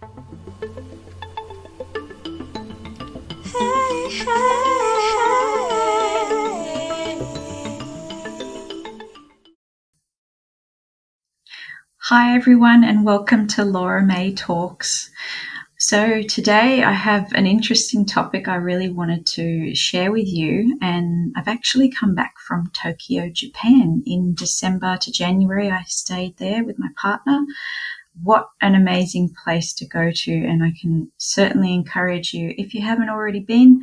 Hi everyone, and welcome to Laura May Talks. So today I have an interesting topic I really wanted to share with you, and I've actually come back from Tokyo, Japan in December to January. I stayed there with my partner. What an amazing place to go to, and I can certainly encourage you, if you haven't already been,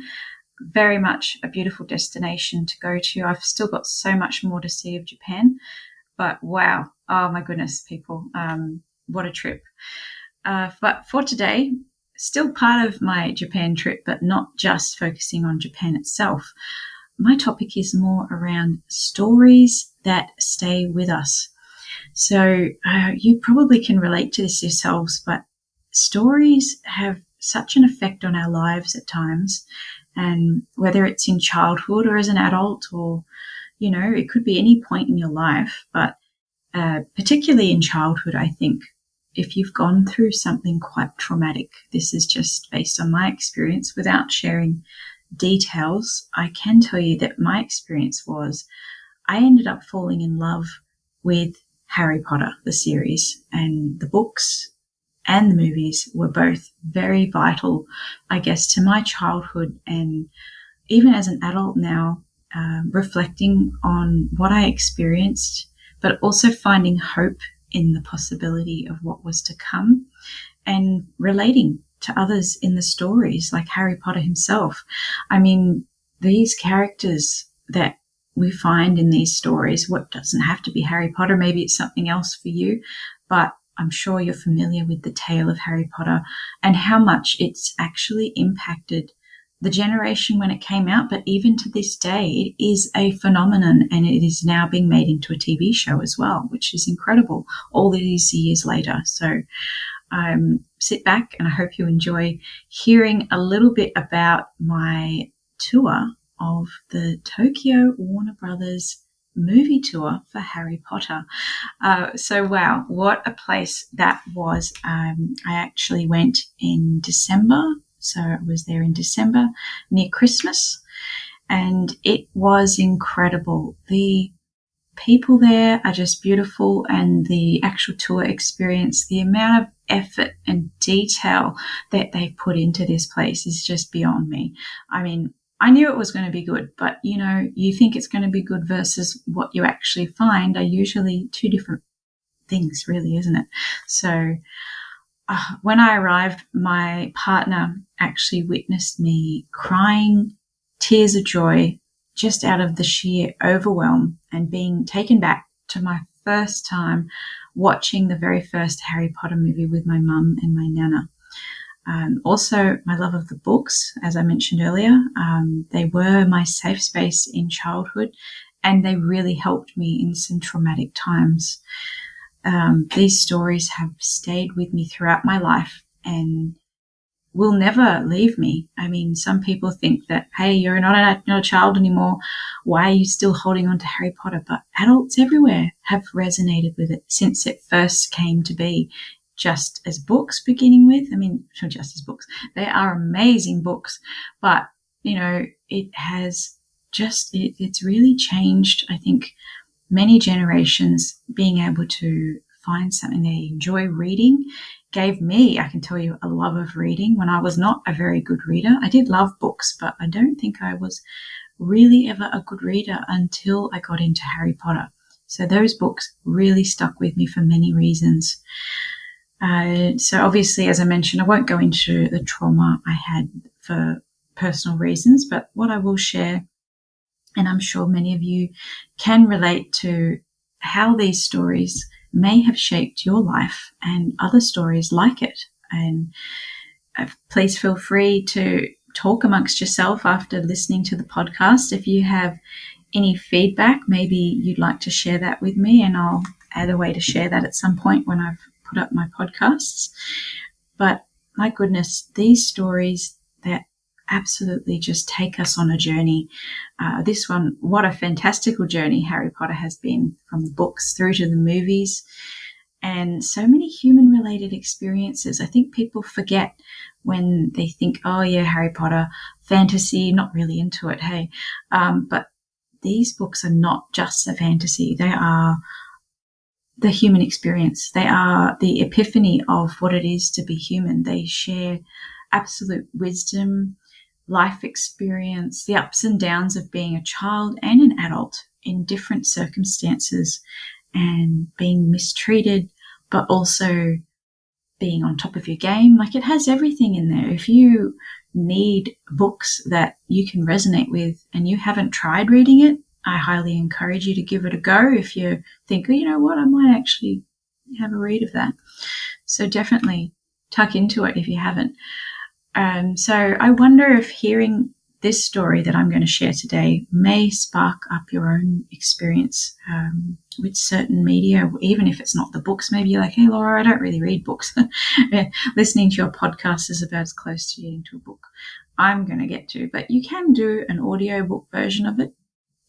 very much a beautiful destination to go to. I've still got so much more to see of Japan, but wow, oh my goodness, people, what a trip. But for today, still part of my Japan trip, but not just focusing on Japan itself. My topic is more around stories that stay with us. So you probably can relate to this yourselves, but stories have such an effect on our lives at times, and whether it's in childhood or as an adult, or it could be any point in your life, but particularly in childhood, I think if you've gone through something quite traumatic, this is just based on my experience without sharing details, I can tell you that my experience was I ended up falling in love with Harry Potter, the series, and the books and the movies were both very vital, I guess, to my childhood, and even as an adult now, reflecting on what I experienced, but also finding hope in the possibility of what was to come and relating to others in the stories like Harry Potter himself. I mean, these characters that we find in these stories, what doesn't have to be Harry Potter, maybe it's something else for you, but I'm sure you're familiar with the tale of Harry Potter and how much it's actually impacted the generation when it came out, but even to this day, it is a phenomenon, and it is now being made into a TV show as well, which is incredible all these years later. So sit back, and I hope you enjoy hearing a little bit about my tour of the Tokyo Warner Brothers movie tour for Harry Potter. So wow, what a place that was. I actually went in December. So I was there in December near Christmas, and it was incredible. The people there are just beautiful, and the actual tour experience, the amount of effort and detail that they've put into this place is just beyond me. I mean, I knew it was going to be good, but you think it's going to be good versus what you actually find are usually two different things, really, isn't it? So when I arrived, my partner actually witnessed me crying tears of joy just out of the sheer overwhelm and being taken back to my first time watching the very first Harry Potter movie with my mum and my nana. Also, my love of the books, as I mentioned earlier, they were my safe space in childhood, and they really helped me in some traumatic times. These stories have stayed with me throughout my life and will never leave me. I mean, some people think that, hey, you're not a child anymore. Why are you still holding on to Harry Potter? But adults everywhere have resonated with it since it first came to be, just as books beginning with. I mean, not just as books. They are amazing books, but, it has it's really changed, I think, many generations. Being able to find something they enjoy reading gave me, I can tell you, a love of reading when I was not a very good reader. I did love books, but I don't think I was really ever a good reader until I got into Harry Potter. So those books really stuck with me for many reasons. So obviously, as I mentioned, I won't go into the trauma I had for personal reasons, but what I will share, and I'm sure many of you can relate to, how these stories may have shaped your life and other stories like it. And please feel free to talk amongst yourself after listening to the podcast. If you have any feedback, maybe you'd like to share that with me, and I'll add a way to share that at some point when I've put up my podcasts. But my goodness, these stories that absolutely just take us on a journey. This one, what a fantastical journey Harry Potter has been, from the books through to the movies. and so many human related experiences. I think people forget when they think, oh yeah, Harry Potter, fantasy, not really into it, hey. But these books are not just a fantasy. They are the human experience. They are the epiphany of what it is to be human. They share absolute wisdom, life experience, the ups and downs of being a child and an adult in different circumstances and being mistreated, but also being on top of your game. Like, it has everything in there. If you need books that you can resonate with and you haven't tried reading it, I highly encourage you to give it a go. If you think, oh, you know what, I might actually have a read of that. So definitely tuck into it if you haven't. So I wonder if hearing this story that I'm going to share today may spark up your own experience with certain media, even if it's not the books. Maybe you're like, hey, Laura, I don't really read books. Listening to your podcast is about as close to getting to a book I'm going to get to. But you can do an audiobook version of it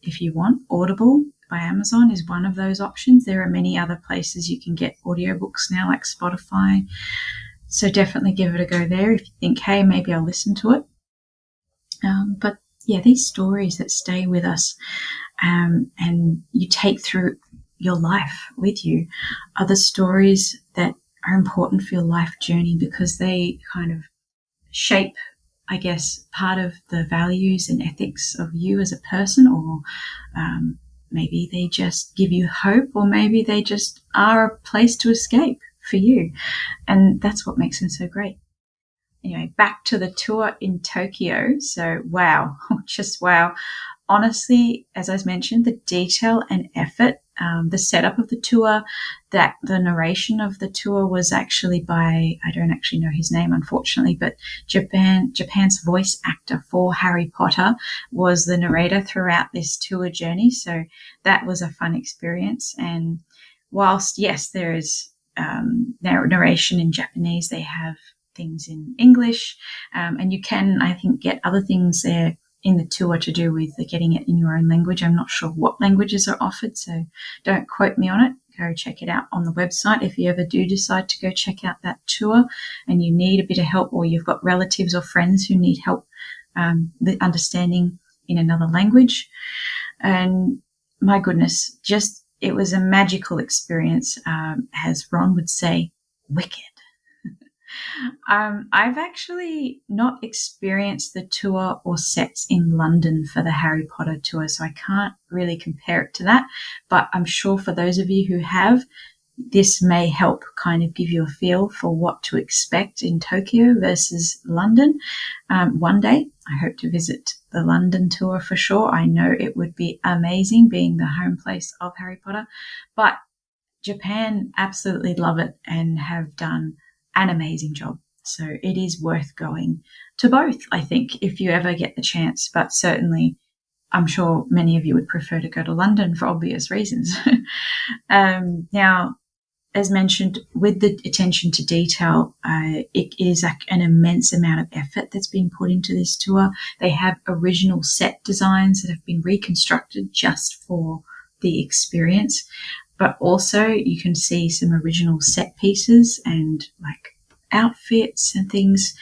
if you want. Audible by Amazon is one of those options. There are many other places you can get audiobooks now, like Spotify. So definitely give it a go there if you think, hey, maybe I'll listen to it. But yeah, these stories that stay with us and you take through your life with you are the stories that are important for your life journey, because they kind of shape, I guess, part of the values and ethics of you as a person, or maybe they just give you hope, or maybe they just are a place to escape for you. And that's what makes them so great. Anyway, back to the tour in Tokyo. So, wow, just wow. Honestly, as I mentioned, the detail and effort, the setup of the tour, that the narration of the tour was actually by, I don't actually know his name, unfortunately, but Japan's voice actor for Harry Potter was the narrator throughout this tour journey. So that was a fun experience. And whilst, yes, there is narration in Japanese, they have things in English, and you can, I think, get other things there in the tour to do with getting it in your own language. I'm not sure what languages are offered, so don't quote me on it. Go check it out on the website if you ever do decide to go check out that tour and you need a bit of help, or you've got relatives or friends who need help with understanding in another language. And my goodness, just it was a magical experience, as Ron would say, wicked. I've actually not experienced the tour or sets in London for the Harry Potter tour, so I can't really compare it to that. But I'm sure for those of you who have, this may help kind of give you a feel for what to expect in Tokyo versus London. One day, I hope to visit the London tour for sure. I know it would be amazing being the home place of Harry Potter. But Japan absolutely love it and have done an amazing job. So it is worth going to both, I think, if you ever get the chance. But certainly, I'm sure many of you would prefer to go to London for obvious reasons. Now, as mentioned, with the attention to detail, it is an immense amount of effort that's been put into this tour. They have original set designs that have been reconstructed just for the experience. But also you can see some original set pieces and like outfits and things.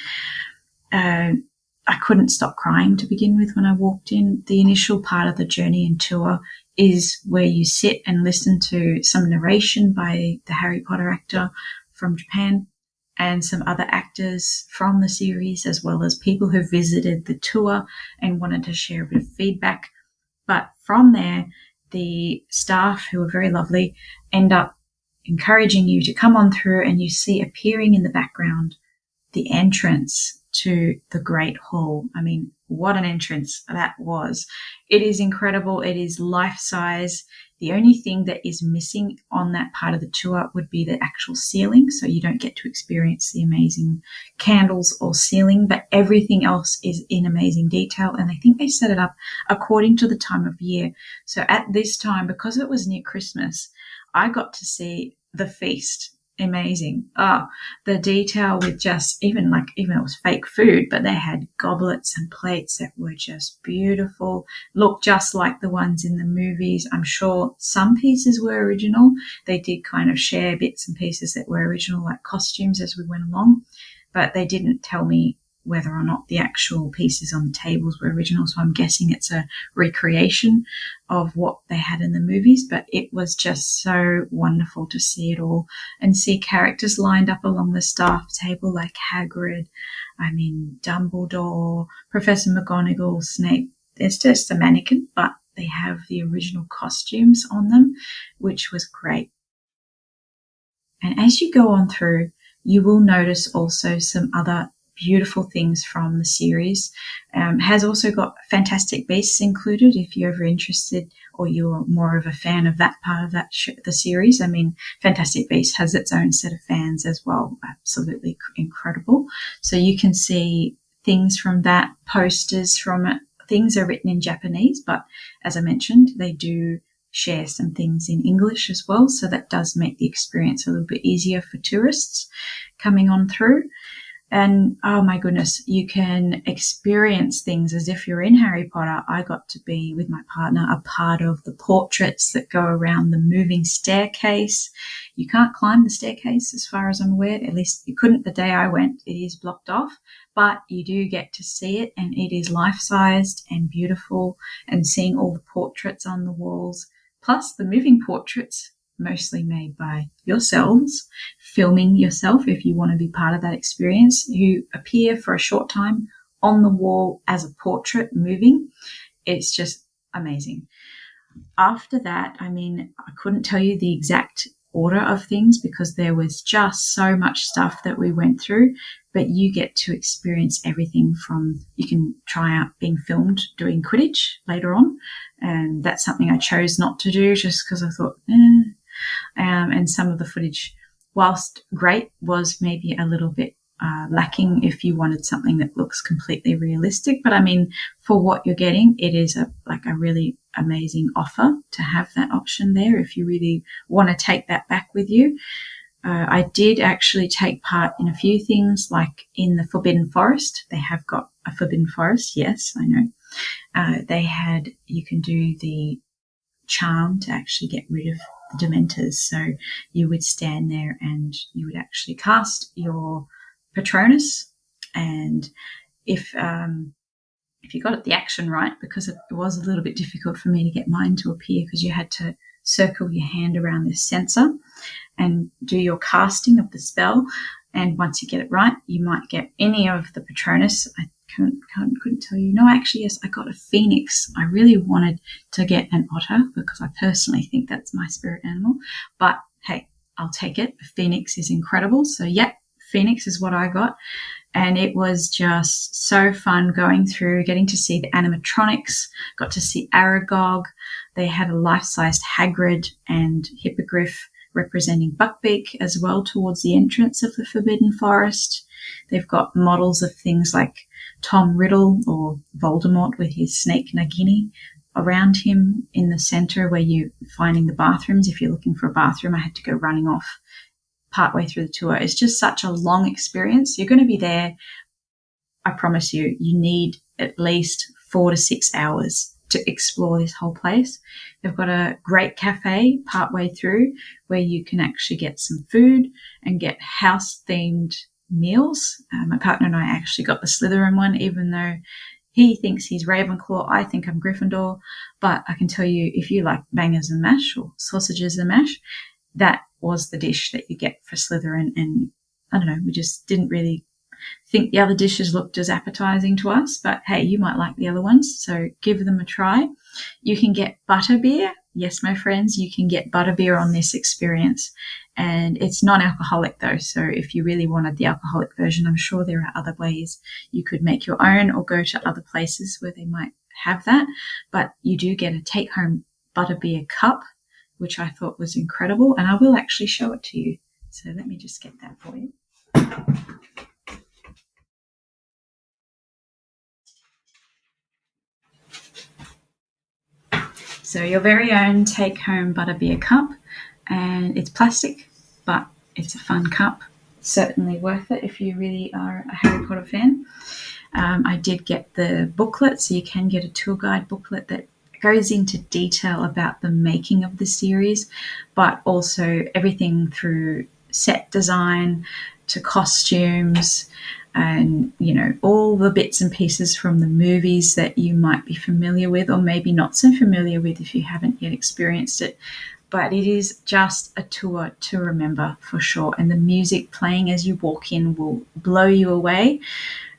I couldn't stop crying to begin with when I walked in. The initial part of the journey and tour is where you sit and listen to some narration by the Harry Potter actor from Japan and some other actors from the series, as well as people who visited the tour and wanted to share a bit of feedback. But from there, the staff, who are very lovely, end up encouraging you to come on through, and you see appearing in the background the entrance to the Great Hall. I mean, what an entrance that was. It is incredible. It is life-size. The only thing that is missing on that part of the tour would be the actual ceiling, so you don't get to experience the amazing candles or ceiling, but everything else is in amazing detail, and I think they set it up according to the time of year. So at this time, because it was near Christmas, I got to see the feast, amazing. Oh, the detail with just even it was fake food, but they had goblets and plates that were just beautiful, looked just like the ones in the movies. I'm sure some pieces were original. They did kind of share bits and pieces that were original, like costumes as we went along, but they didn't tell me whether or not the actual pieces on the tables were original. So I'm guessing it's a recreation of what they had in the movies, but it was just so wonderful to see it all and see characters lined up along the staff table like Hagrid, Dumbledore, Professor McGonagall, Snape. It's just a mannequin, but they have the original costumes on them, which was great. And as you go on through, you will notice also some other beautiful things from the series. Has also got Fantastic Beasts included if you're ever interested or you're more of a fan of that part of the series. Fantastic Beasts has its own set of fans as well. Absolutely incredible. So you can see things from that, posters from it. Things are written in Japanese, but as I mentioned, they do share some things in English as well. So that does make the experience a little bit easier for tourists coming on through. And oh my goodness, you can experience things as if you're in Harry Potter. I got to be with my partner a part of the portraits that go around the moving staircase. You can't climb the staircase as far as I'm aware. At least you couldn't the day I went. It is blocked off, but you do get to see it, and it is life-sized and beautiful, and seeing all the portraits on the walls, plus the moving portraits mostly made by yourselves, filming yourself if you want to be part of that experience, who appear for a short time on the wall as a portrait moving. It's just amazing. After that, I couldn't tell you the exact order of things because there was just so much stuff that we went through, but you get to experience everything from, you can try out being filmed doing Quidditch later on, and that's something I chose not to do just because I thought, and some of the footage, whilst great, was maybe a little bit lacking if you wanted something that looks completely realistic. But for what you're getting, it is a really amazing offer to have that option there if you really want to take that back with you. I did actually take part in a few things, like in the Forbidden Forest. They have got a Forbidden Forest, yes, I know. You can do the charm to actually get rid of the Dementors. So you would stand there and you would actually cast your Patronus, and if you got the action right, because it was a little bit difficult for me to get mine to appear because you had to circle your hand around this sensor and do your casting of the spell, and once you get it right, you might get any of the Patronus. I couldn't tell you. No, actually, yes, I got a phoenix. I really wanted to get an otter because I personally think that's my spirit animal. But hey, I'll take it. A phoenix is incredible. So yeah, phoenix is what I got. And it was just so fun going through, getting to see the animatronics, got to see Aragog. They had a life-sized Hagrid and Hippogriff representing Buckbeak as well towards the entrance of the Forbidden Forest. They've got models of things like Tom Riddle or Voldemort with his snake Nagini around him in the centre where you're finding the bathrooms. If you're looking for a bathroom, I had to go running off partway through the tour. It's just such a long experience. You're going to be there, I promise you, you need at least 4 to 6 hours to explore this whole place. They've got a great cafe partway through where you can actually get some food and get house-themed meals. My partner and I actually got the Slytherin one, even though he thinks he's Ravenclaw. I think I'm Gryffindor. But I can tell you, if you like bangers and mash or sausages and mash, that was the dish that you get for Slytherin. And I don't know, we just didn't really think the other dishes looked as appetizing to us. But hey, you might like the other ones, so give them a try. You can get butterbeer. Yes, my friends, you can get butterbeer on this experience. And it's non-alcoholic though, so if you really wanted the alcoholic version, I'm sure there are other ways you could make your own or go to other places where they might have that. But you do get a take-home butterbeer cup, which I thought was incredible, and I will actually show it to you. So let me just get that for you. So your very own take-home butterbeer cup, and it's plastic, but it's a fun cup. Certainly worth it if you really are a Harry Potter fan. I did get the booklet, so you can get a tour guide booklet that goes into detail about the making of the series, but also everything through set design to costumes and, all the bits and pieces from the movies that you might be familiar with or maybe not so familiar with if you haven't yet experienced it. But it is just a tour to remember for sure. And the music playing as you walk in will blow you away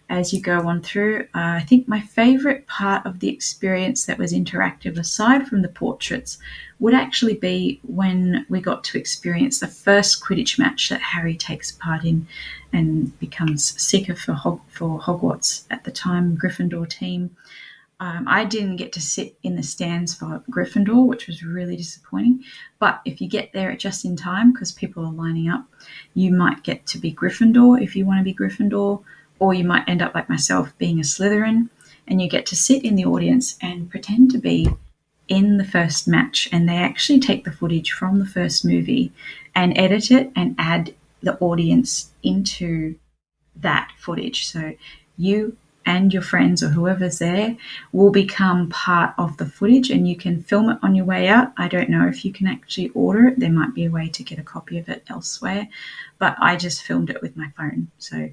as you go on through. I think my favourite part of the experience that was interactive, aside from the portraits, would actually be when we got to experience the first Quidditch match that Harry takes part in and becomes seeker for Hogwarts, at the time Gryffindor team. I didn't get to sit in the stands for Gryffindor, which was really disappointing. But if you get there just in time, because people are lining up, you might get to be Gryffindor if you want to be Gryffindor, or you might end up like myself being a Slytherin, and you get to sit in the audience and pretend to be in the first match. And they actually take the footage from the first movie and edit it and add the audience into that footage. So you and your friends or whoever's there will become part of the footage, and you can film it on your way out. I don't know if you can actually order it. There might be a way to get a copy of it elsewhere, but I just filmed it with my phone. So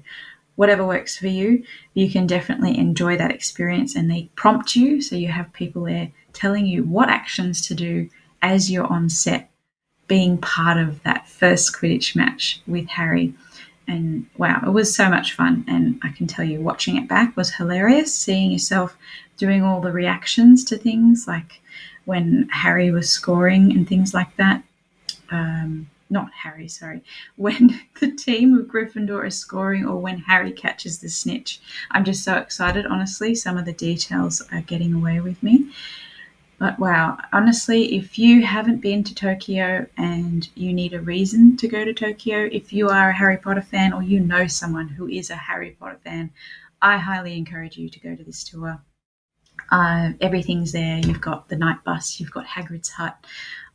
whatever works for you, you can definitely enjoy that experience. And they prompt you, so you have people there telling you what actions to do as you're on set, being part of that first Quidditch match with Harry. And wow, it was so much fun. And I can tell you, watching it back was hilarious, seeing yourself doing all the reactions to things, like when Harry was scoring and things like that. Not Harry, sorry. When the team of Gryffindor is scoring, or when Harry catches the snitch. I'm just so excited, honestly. Some of the details are getting away with me. But wow, honestly, if you haven't been to Tokyo and you need a reason to go to Tokyo, if you are a Harry Potter fan or you know someone who is a Harry Potter fan, I highly encourage you to go to this tour. Everything's there. You've got the night bus, you've got Hagrid's hut.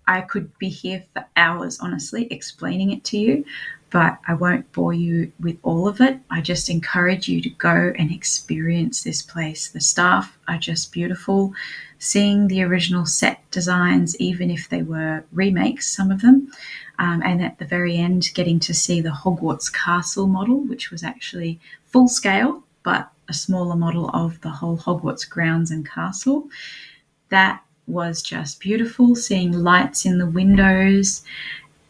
I could be here for hours, honestly, explaining it to you, but I won't bore you with all of it. I just encourage you to go and experience this place. The staff are just beautiful. Seeing the original set designs, even if they were remakes, some of them, and at the very end, getting to see the Hogwarts castle model, which was actually full scale, but a smaller model of the whole Hogwarts grounds and castle. That was just beautiful. Seeing lights in the windows,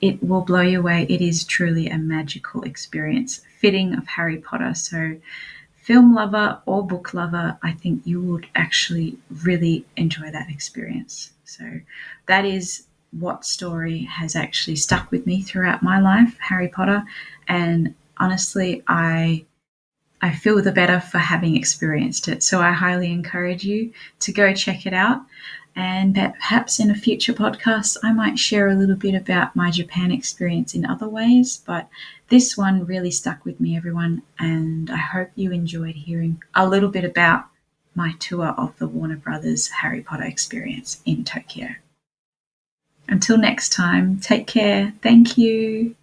it will blow you away. It is truly a magical experience, fitting of Harry Potter. So film lover or book lover, I think you would actually really enjoy that experience. So that is what story has actually stuck with me throughout my life, Harry Potter. And honestly, I feel the better for having experienced it. So I highly encourage you to go check it out. And perhaps in a future podcast, I might share a little bit about my Japan experience in other ways. But this one really stuck with me, everyone. And I hope you enjoyed hearing a little bit about my tour of the Warner Brothers Harry Potter experience in Tokyo. Until next time, take care. Thank you.